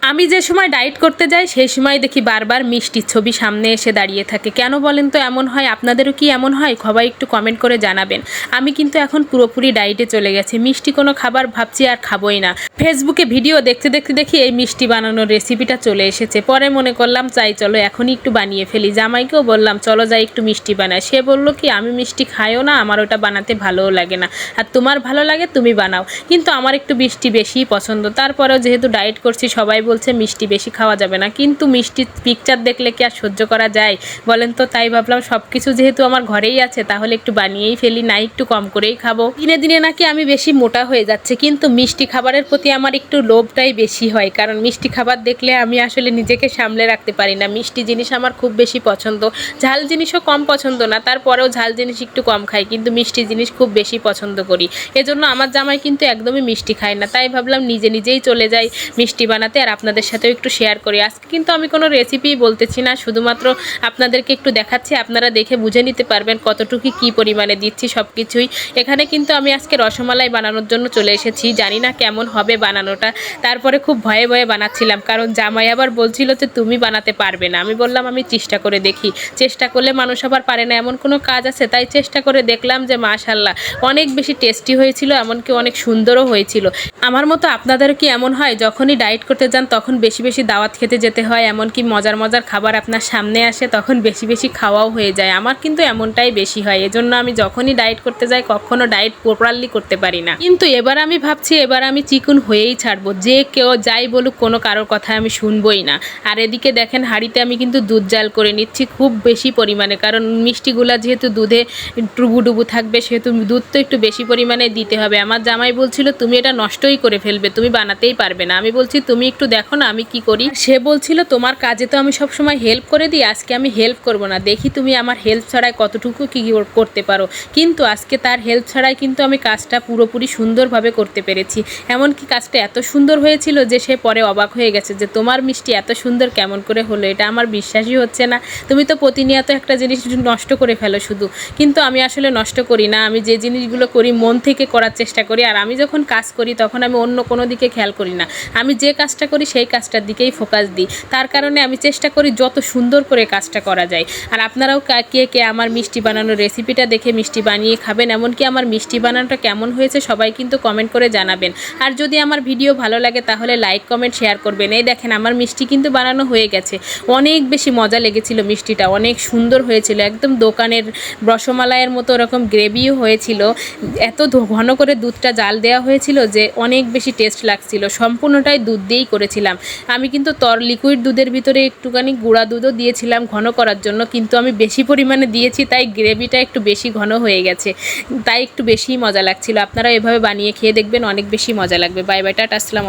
আমি যে সময় ডায়েট করতে যাই সেই সময় দেখি বারবার মিষ্টির ছবি সামনে এসে দাঁড়িয়ে থাকে। কেন বলেন তো এমন হয়? আপনাদেরও কি এমন হয়? সবাই একটু কমেন্ট করে জানাবেন। আমি কিন্তু এখন পুরোপুরি ডায়েটে চলে গেছি, মিষ্টি কোনো খাবার ভাবছি আর খাবোই না। ফেসবুকে ভিডিও দেখতে দেখতে দেখি এই মিষ্টি বানানোর রেসিপিটা চলে এসেছে। পরে মনে করলাম চাই চলো এখনই একটু বানিয়ে ফেলি। জামাইকেও বললাম চলো যাই একটু মিষ্টি বানাই। সে বললো কি আমি মিষ্টি খাইও না, আমার ওটা বানাতে ভালোও লাগে না, আর তোমার ভালো লাগে তুমি বানাও। কিন্তু আমার একটু মিষ্টি বেশিই পছন্দ। তারপরেও যেহেতু ডায়েট করছি সবাই বলছে মিষ্টি বেশি খাওয়া যাবে না, কিন্তু মিষ্টির পিকচার দেখলে কি আর সহ্য করা যায় বলেন তো? তাই ভাবলাম সব কিছু যেহেতু আমার ঘরেই আছে তাহলে একটু বানিয়েই ফেলি, না একটু কম করেই খাবো। দিনে দিনে নাকি আমি বেশি মোটা হয়ে যাচ্ছে, কিন্তু মিষ্টি খাবারের প্রতি আমার একটু লোভটাই বেশি হয়, কারণ মিষ্টি খাবার দেখলে আমি আসলে নিজেকে সামলে রাখতে পারি না। মিষ্টি জিনিস আমার খুব বেশি পছন্দ, ঝাল জিনিসও কম পছন্দ না, তারপরেও ঝাল জিনিস একটু কম খাই, কিন্তু মিষ্টি জিনিস খুব বেশি পছন্দ করি। এজন্য আমার জামাই কিন্তু একদমই মিষ্টি খায় না, তাই ভাবলাম নিজে নিজেই চলে যাই মিষ্টি বানাতে আর আপনাদের সাথেও একটু শেয়ার করি। আজকে কিন্তু আমি কোনো রেসিপি বলতেছি না, শুধুমাত্র আপনাদেরকে একটু দেখাচ্ছি, আপনারা দেখে বুঝে নিতে পারবেন কতটুকু কি পরিমাণে দিচ্ছি সব কিছুই। এখানে কিন্তু আমি আজকে রসমালাই বানানোর জন্য চলে এসেছি, জানি না কেমন হবে বানানোটা। তারপরে খুব ভয়ে ভয়ে বানাচ্ছিলাম, কারণ জামাই আবার বলছিল যে তুমি বানাতে পারবে না। আমি বললাম আমি চেষ্টা করে দেখি, চেষ্টা করলে মানুষ আবার পারে না এমন কোনো কাজ আছে? তাই চেষ্টা করে দেখলাম যে মাশাআল্লাহ অনেক বেশি টেস্টি হয়েছিল, এমনকি অনেক সুন্দরও হয়েছিল। আমার মতো আপনাদেরও কি এমন হয় যখনই ডায়েট করতে যান তখন বেশি বেশি দাওয়াত খেতে যেতে হয়, এমনকি মজার মজার খাবার আপনার সামনে আসে তখন বেশি বেশি খাওয়াও হয়ে যায়? আমার কিন্তু এমনটাই বেশি হয়, এজন্য আমি যখনই ডায়েট করতে যাই কখনো ডায়েট প্রপারলি করতে পারি না। কিন্তু এবার আমি ভাবছি এবার আমি চিকন হয়েই ছাড়বো, যে কেউ যাই বলুক কোনো কারোর কথা আমি শুনবই না। আর এদিকে দেখেন হাঁড়িতে আমি কিন্তু দুধ জাল করে নিচ্ছি খুব বেশি পরিমাণে, কারণ মিষ্টিগুলা যেহেতু দুধে ডুবু ডুবু থাকবে সেহেতু দুধ তো একটু বেশি পরিমাণে দিতে হবে। আমার জামাই বলছিল তুমি এটা নষ্টই করে ফেলবে, তুমি বানাতেই পারবে না। আমি বলছি তুমি একটু দেখো না আমি কি করি। সে বলছিল তোমার কাজে তো আমি সব সময় হেল্প করে দিই, আজকে আমি হেল্প করব না, দেখি তুমি আমার হেল্প ছাড়াই কতটুকু কি করতে পারো। কিন্তু আজকে তার হেল্প ছাড়াই কিন্তু আমি কাজটা পুরোপুরি সুন্দরভাবে করতে পেরেছি। এমনকি কাজটা এত সুন্দর হয়েছিল যে সে পরে অবাক হয়ে গেছে যে তোমার মিষ্টি এত সুন্দর কেমন করে হলো, এটা আমার বিশ্বাসই হচ্ছে না, তুমি তো প্রতিনিয়ত একটা জিনিস নষ্ট করে ফেলো শুধু। কিন্তু আমি আসলে নষ্ট করি না, আমি যে জিনিসগুলো করি মন থেকে করার চেষ্টা করি। আর আমি যখন কাজ করি তখন আমি অন্য কোনো দিকে খেয়াল করি না, আমি যে কাজটা করি সেই কাজটার দিকেই ফোকাস দিই। তার কারণে আমি চেষ্টা করি যত সুন্দর করে কাজটা করা যায়। আর আপনারাও কে কে আমার মিষ্টি বানানোর রেসিপিটা দেখে মিষ্টি বানিয়ে খাবেন, এমনকি আমার মিষ্টি বানানোটা কেমন হয়েছে সবাই কিন্তু কমেন্ট করে জানাবেন। আর যদি আমার ভিডিও ভালো লাগে তাহলে লাইক কমেন্ট শেয়ার করবেন। এই দেখেন আমার মিষ্টি কিন্তু বানানো হয়ে গেছে, অনেক বেশি মজা লেগেছিল, মিষ্টিটা অনেক সুন্দর হয়েছিল, একদম দোকানের রসমালাইয়ের মতো ওরকম গ্রেভিও হয়েছিল। এত ঘন করে দুধটা জাল দেওয়া হয়েছিল যে অনেক বেশি টেস্ট লাগছিল। সম্পূর্ণটাই দুধ দিয়েই করেছিলাম। আমি কিন্তু লিকুইড দুধের ভিতরে একটুখানি গুঁড়া দুধও দিয়েছিলাম ঘন করার জন্য, কিন্তু আমি বেশি পরিমাণে দিয়েছি তাই গ্রেভিটা একটু বেশি ঘন হয়ে গেছে, তাই একটু বেশিই মজা লাগছিল। আপনারা এভাবে বানিয়ে খেয়ে দেখবেন, অনেক বেশি মজা লাগবে। বাই বাই, টাটা, আসসালামু আলাইকুম।